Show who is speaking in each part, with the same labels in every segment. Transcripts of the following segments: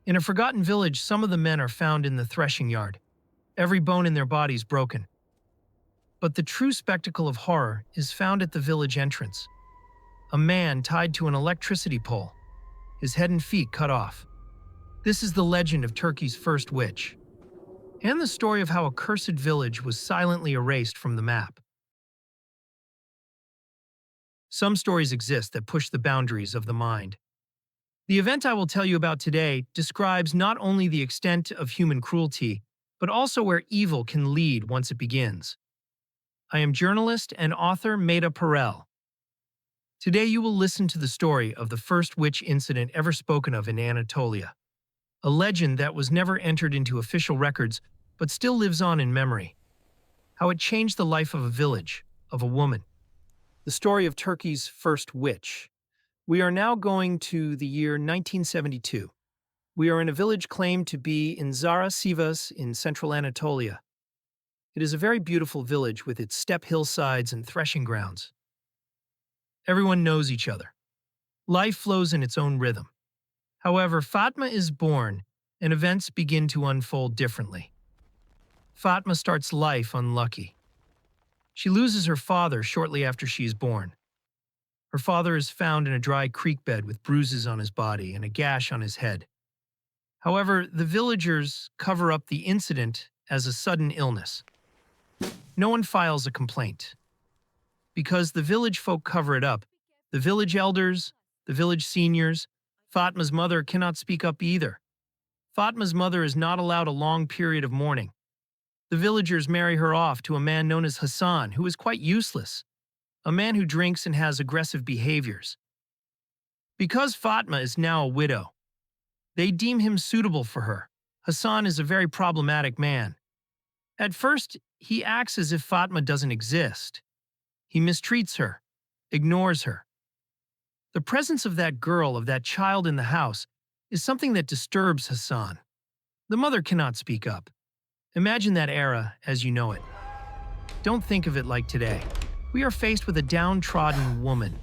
Speaker 1: In a forgotten village, some of the men are found in the threshing yard, every bone in their bodies broken. But the true spectacle of horror is found at the village entrance. A man tied to an electricity pole, his head and feet cut off. This is the legend of Turkey's first witch, and the story of how a cursed village was silently erased from the map. Some stories exist that push the boundaries of the mind. The event I will tell you about today describes not only the extent of human cruelty, but also where evil can lead once it begins. I am journalist and author Maida Perel. Today you will listen to the story of the first witch incident ever spoken of in Anatolia, a legend that was never entered into official records but still lives on in memory. How it changed the life of a village, of a woman. The story of Turkey's first witch. We are now going to the year 1972. We are in a village claimed to be in Zara Sivas in central Anatolia. It is a very beautiful village with its steppe hillsides and threshing grounds. Everyone knows each other. Life flows in its own rhythm. However, Fatma is born, and events begin to unfold differently. Fatma starts life unlucky. She loses her father shortly after she is born. Her father is found in a dry creek bed with bruises on his body and a gash on his head. However, the villagers cover up the incident as a sudden illness. No one files a complaint. Because the village folk cover it up, the village elders, the village seniors, Fatma's mother cannot speak up either. Fatma's mother is not allowed a long period of mourning. The villagers marry her off to a man known as Hassan, who is quite useless, a man who drinks and has aggressive behaviors. Because Fatma is now a widow, they deem him suitable for her. Hassan is a very problematic man. At first, he acts as if Fatma doesn't exist. He mistreats her, ignores her. The presence of that girl, of that child in the house, is something that disturbs Hassan. The mother cannot speak up. Imagine that era as you know it. Don't think of it like today. We are faced with a downtrodden woman.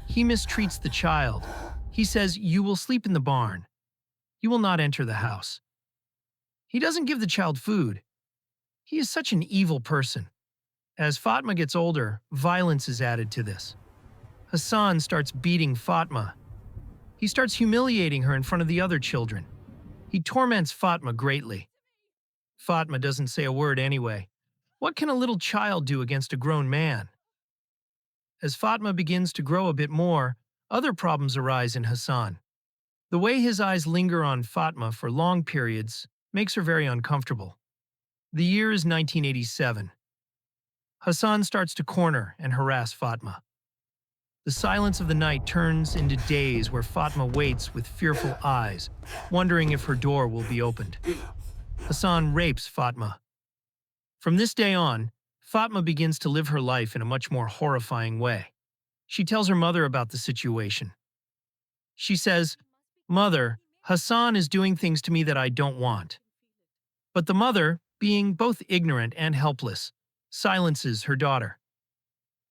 Speaker 1: He mistreats the child. He says, "You will sleep in the barn. You will not enter the house." He doesn't give the child food. He is such an evil person. As Fatma gets older, violence is added to this. Hassan starts beating Fatma. He starts humiliating her in front of the other children. He torments Fatma greatly. Fatma doesn't say a word anyway. What can a little child do against a grown man? As Fatma begins to grow a bit more, other problems arise in Hassan. The way his eyes linger on Fatma for long periods makes her very uncomfortable. The year is 1987. Hassan starts to corner and harass Fatma. The silence of the night turns into days where Fatma waits with fearful eyes, wondering if her door will be opened. Hassan rapes Fatma. From this day on, Fatma begins to live her life in a much more horrifying way. She tells her mother about the situation. She says, "Mother, Hassan is doing things to me that I don't want." But the mother, being both ignorant and helpless, silences her daughter.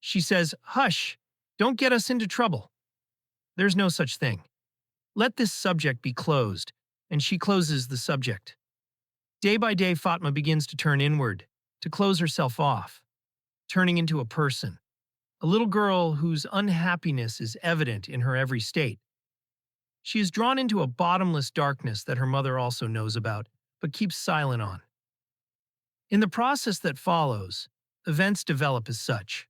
Speaker 1: She says, "Hush, don't get us into trouble. There's no such thing. Let this subject be closed," and she closes the subject. Day by day, Fatma begins to turn inward, to close herself off, turning into a person, a little girl whose unhappiness is evident in her every state. She is drawn into a bottomless darkness that her mother also knows about, but keeps silent on. In the process that follows, events develop as such.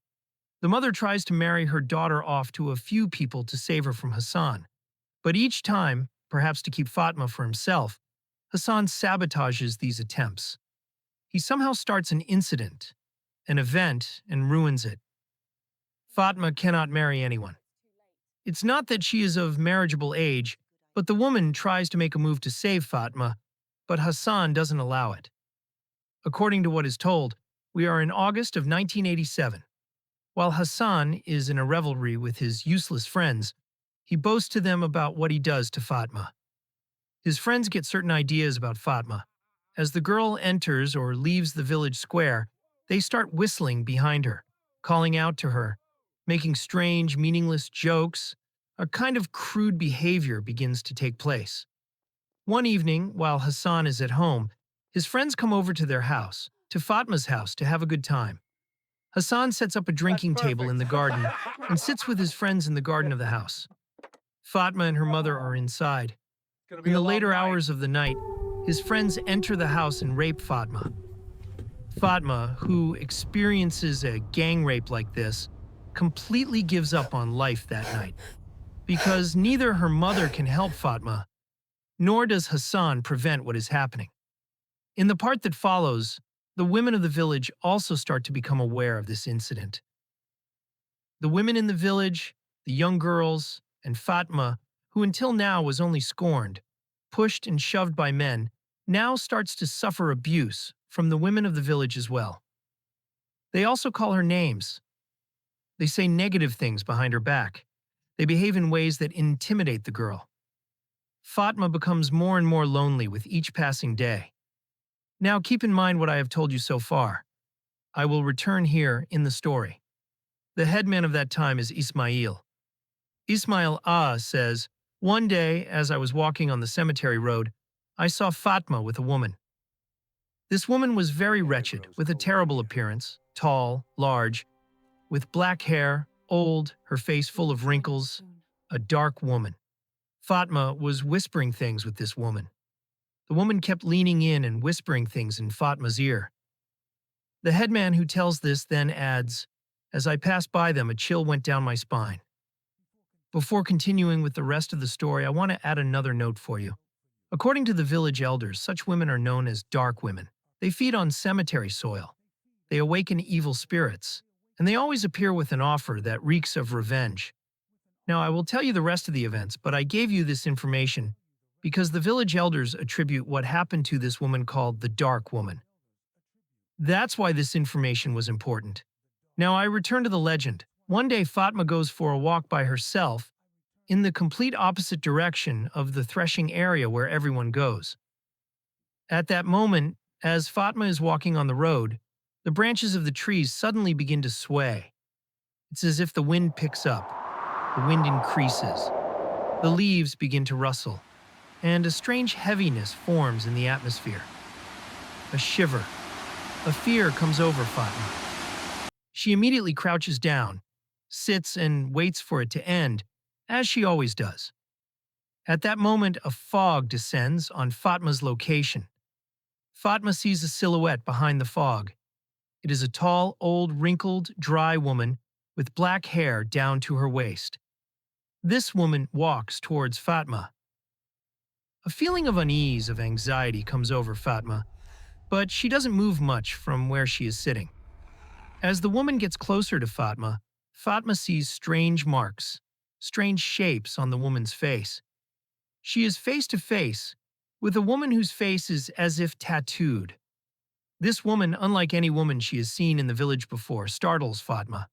Speaker 1: The mother tries to marry her daughter off to a few people to save her from Hassan, but each time, perhaps to keep Fatma for himself, Hassan sabotages these attempts. He somehow starts an incident, an event, and ruins it. Fatma cannot marry anyone. It's not that she is of marriageable age, but the woman tries to make a move to save Fatma, but Hassan doesn't allow it. According to what is told, we are in August of 1987. While Hassan is in a revelry with his useless friends, he boasts to them about what he does to Fatma. His friends get certain ideas about Fatma. As the girl enters or leaves the village square, they start whistling behind her, calling out to her, making strange, meaningless jokes. A kind of crude behavior begins to take place. One evening, while Hassan is at home, his friends come over to their house, to Fatma's house, to have a good time. Hassan sets up a
Speaker 2: That's
Speaker 1: drinking table in
Speaker 2: perfect.
Speaker 1: the garden and sits with his friends in the garden of the house. Fatma and her mother are inside.
Speaker 2: Gonna be
Speaker 1: In
Speaker 2: a
Speaker 1: the
Speaker 2: long
Speaker 1: later
Speaker 2: night.
Speaker 1: hours of the night, his friends enter the house and rape Fatma. Fatma, who experiences a gang rape like this, completely gives up on life that night. Because neither her mother can help Fatma, nor does Hassan prevent what is happening. In the part that follows, the women of the village also start to become aware of this incident. The women in the village, the young girls, and Fatma, who until now was only scorned, pushed and shoved by men, now starts to suffer abuse from the women of the village as well. They also call her names. They say negative things behind her back. They behave in ways that intimidate the girl. Fatma becomes more and more lonely with each passing day. Now keep in mind what I have told you so far. I will return here in the story. The headman of that time is Ismail. Ismail says, "One day, as I was walking on the cemetery road, I saw Fatma with a woman. This woman was very
Speaker 2: And it
Speaker 1: wretched,
Speaker 2: grows
Speaker 1: with a
Speaker 2: colder
Speaker 1: terrible
Speaker 2: here.
Speaker 1: appearance, tall, large, with black hair, old, her face full of wrinkles, a dark woman. Fatma was whispering things with this woman. The woman kept leaning in and whispering things in Fatma's ear. The headman who tells this then adds, as I passed by them, a chill went down my spine. Before continuing with the rest of the story, I want to add another note for you. According to the village elders, such women are known as dark women. They feed on cemetery soil. They awaken evil spirits, and they always appear with an offer that reeks of revenge. Now, I will tell you the rest of the events, but I gave you this information because the village elders attribute what happened to this woman called the Dark Woman. That's why this information was important. Now, I return to the legend. One day, Fatma goes for a walk by herself in the complete opposite direction of the threshing area where everyone goes. At that moment, as Fatma is walking on the road, the branches of the trees suddenly begin to sway. It's as if the wind picks up, the wind increases, the leaves begin to rustle, and a strange heaviness forms in the atmosphere. A shiver, a fear comes over Fatma. She immediately crouches down, sits and waits for it to end, as she always does. At that moment, a fog descends on Fatma's location. Fatma sees a silhouette behind the fog. It is a tall, old, wrinkled, dry woman with black hair down to her waist. This woman walks towards Fatma. A feeling of unease, of anxiety comes over Fatma, but she doesn't move much from where she is sitting. As the woman gets closer to Fatma, Fatma sees strange marks, strange shapes on the woman's face. She is face to face with a woman whose face is as if tattooed. This woman, unlike any woman she has seen in the village before, startles Fatma.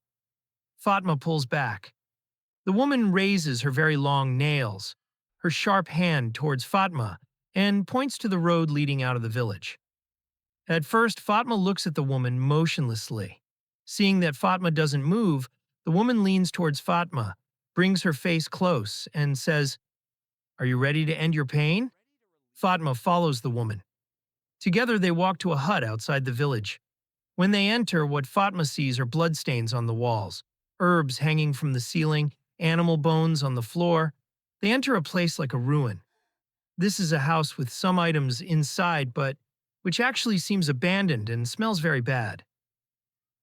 Speaker 1: Fatma pulls back. The woman raises her very long nails, her sharp hand towards Fatma, and points to the road leading out of the village. At first, Fatma looks at the woman motionlessly. Seeing that Fatma doesn't move, the woman leans towards Fatma, brings her face close, and says, "Are you ready to end your pain?" Fatma follows the woman. Together they walk to a hut outside the village. When they enter, what Fatma sees are bloodstains on the walls, herbs hanging from the ceiling, animal bones on the floor. They enter a place like a ruin. This is a house with some items inside, but which actually seems abandoned and smells very bad.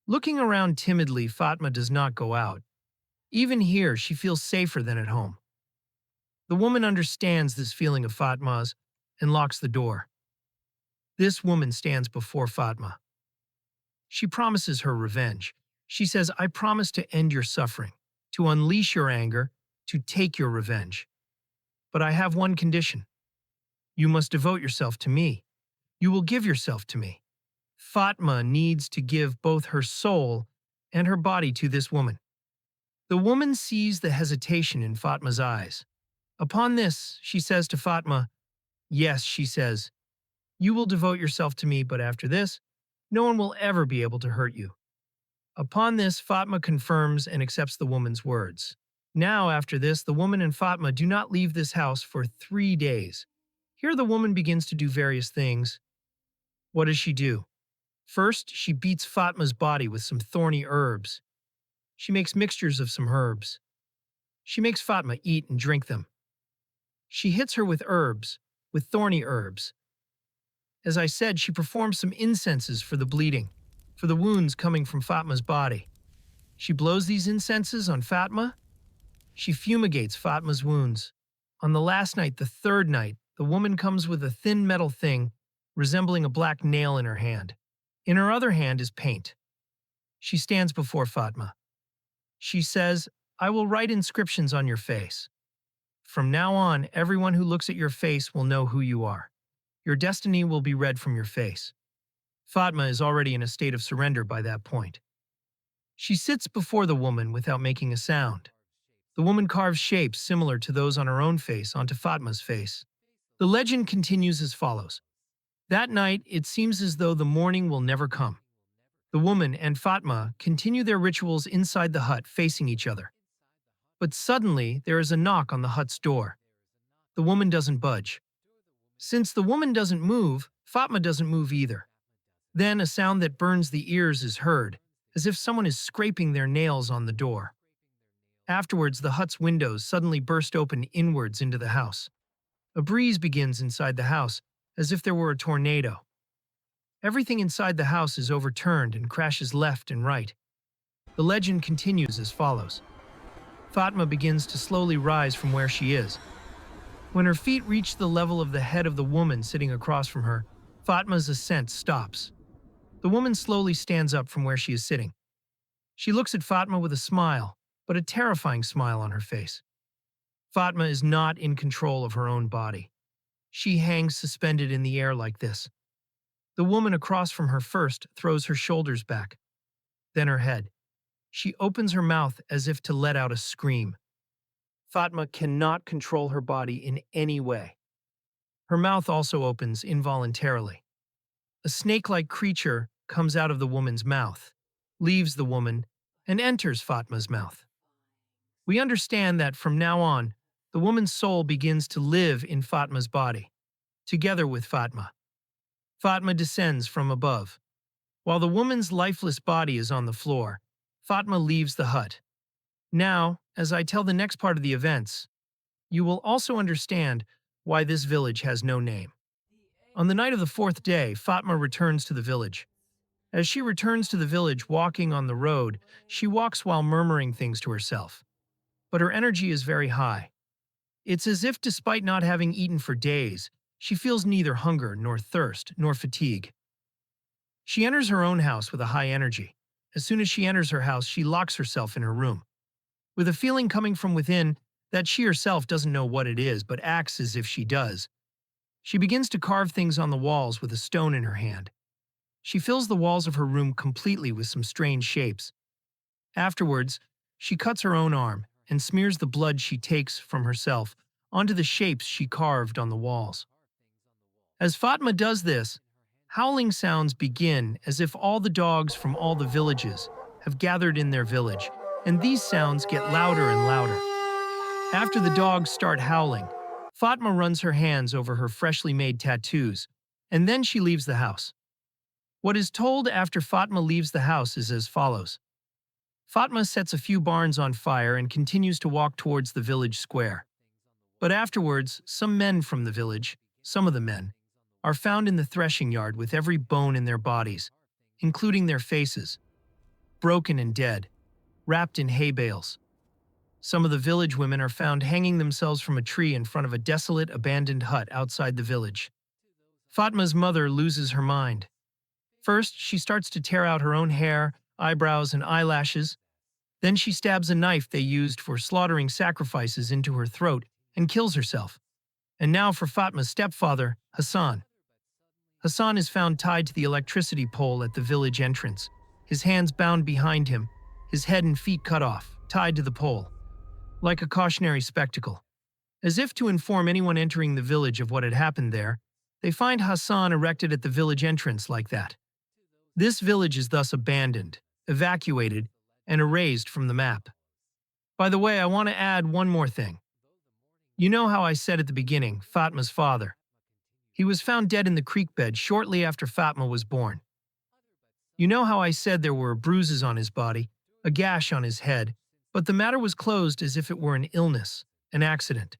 Speaker 1: Looking around timidly, Fatma does not go out. Even here, she feels safer than at home. The woman understands this feeling of Fatma's and locks the door. This woman stands before Fatma. She promises her revenge. She says, "I promise to end your suffering, to unleash your anger, to take your revenge. But I have one condition. You must devote yourself to me. You will give yourself to me." Fatma needs to give both her soul and her body to this woman. The woman sees the hesitation in Fatma's eyes. Upon this, she says to Fatma, "Yes," she says, "you will devote yourself to me, but after this, no one will ever be able to hurt you." Upon this, Fatma confirms and accepts the woman's words. Now, after this, the woman and Fatma do not leave this house for 3 days. Here the woman begins to do various things. What does she do? First, she beats Fatma's body with some thorny herbs. She makes mixtures of some herbs. She makes Fatma eat and drink them. She hits her with herbs, with thorny herbs. As I said, she performs some incenses for the bleeding, for the wounds coming from Fatma's body. She blows these incenses on Fatma. She fumigates Fatma's wounds. On the last night, the third night, the woman comes with a thin metal thing resembling a black nail in her hand. In her other hand is paint. She stands before Fatma. She says, "I will write inscriptions on your face. From now on, everyone who looks at your face will know who you are. Your destiny will be read from your face." Fatma is already in a state of surrender by that point. She sits before the woman without making a sound. The woman carves shapes similar to those on her own face onto Fatma's face. The legend continues as follows. That night, it seems as though the morning will never come. The woman and Fatma continue their rituals inside the hut facing each other. But suddenly, there is a knock on the hut's door. The woman doesn't budge. Since the woman doesn't move, Fatma doesn't move either. Then a sound that burns the ears is heard, as if someone is scraping their nails on the door. Afterwards, the hut's windows suddenly burst open inwards into the house. A breeze begins inside the house, as if there were a tornado. Everything inside the house is overturned and crashes left and right. The legend continues as follows. Fatma begins to slowly rise from where she is. When her feet reach the level of the head of the woman sitting across from her, Fatma's ascent stops. The woman slowly stands up from where she is sitting. She looks at Fatma with a smile, but a terrifying smile on her face. Fatma is not in control of her own body. She hangs suspended in the air like this. The woman across from her first throws her shoulders back, then her head. She opens her mouth as if to let out a scream. Fatma cannot control her body in any way. Her mouth also opens involuntarily. A snake-like creature comes out of the woman's mouth, leaves the woman, and enters Fatma's mouth. We understand that from now on, the woman's soul begins to live in Fatma's body, together with Fatma. Fatma descends from above. While the woman's lifeless body is on the floor, Fatma leaves the hut. Now, as I tell the next part of the events, you will also understand why this village has no name. On the night of the fourth day, Fatma returns to the village. As she returns to the village walking on the road, she walks while murmuring things to herself. But her energy is very high. It's as if despite not having eaten for days, she feels neither hunger nor thirst nor fatigue. She enters her own house with a high energy. As soon as she enters her house, she locks herself in her room. With a feeling coming from within that she herself doesn't know what it is but acts as if she does, she begins to carve things on the walls with a stone in her hand. She fills the walls of her room completely with some strange shapes. Afterwards, she cuts her own arm and smears the blood she takes from herself onto the shapes she carved on the walls. As Fatma does this, howling sounds begin as if all the dogs from all the villages have gathered in their village, and these sounds get louder and louder. After the dogs start howling, Fatma runs her hands over her freshly made tattoos, and then she leaves the house. What is told after Fatma leaves the house is as follows. Fatma sets a few barns on fire and continues to walk towards the village square. But afterwards, some men from the village, some of the men, are found in the threshing yard with every bone in their bodies, including their faces, broken and dead, wrapped in hay bales. Some of the village women are found hanging themselves from a tree in front of a desolate, abandoned hut outside the village. Fatma's mother loses her mind. First, she starts to tear out her own hair, eyebrows, and eyelashes. Then she stabs a knife they used for slaughtering sacrifices into her throat and kills herself. And now for Fatma's stepfather, Hassan. Hassan is found tied to the electricity pole at the village entrance, his hands bound behind him, his head and feet cut off, tied to the pole. Like a cautionary spectacle. As if to inform anyone entering the village of what had happened there, they find Hassan erected at the village entrance like that. This village is thus abandoned, evacuated, and erased from the map. By the way, I want to add one more thing. You know how I said at the beginning, Fatma's father. He was found dead in the creek bed shortly after Fatma was born. You know how I said there were bruises on his body, a gash on his head, but the matter was closed as if it were an illness, an accident.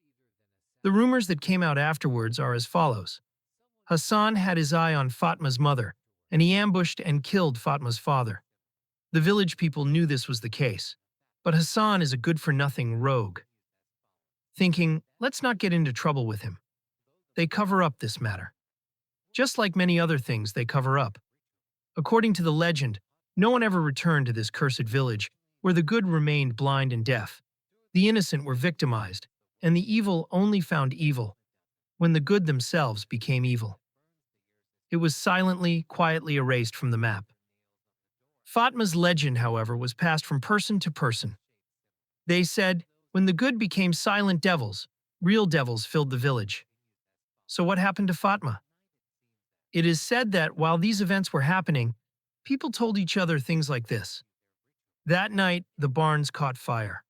Speaker 1: The rumors that came out afterwards are as follows. Hassan had his eye on Fatma's mother, and he ambushed and killed Fatma's father. The village people knew this was the case, but Hassan is a good-for-nothing rogue. Thinking, let's not get into trouble with him. They cover up this matter. Just like many other things they cover up. According to the legend, no one ever returned to this cursed village, where the good remained blind and deaf. The innocent were victimized, and the evil only found evil when the good themselves became evil. It was silently, quietly erased from the map. Fatma's legend, however, was passed from person to person. They said, when the good became silent devils, real devils filled the village. So what happened to Fatma? It is said that while these events were happening, people told each other things like this. That night, the barns caught fire.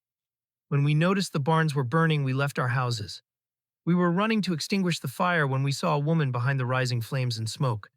Speaker 1: When we noticed the barns were burning, we left our houses. We were running to extinguish the fire when we saw a woman behind the rising flames and smoke.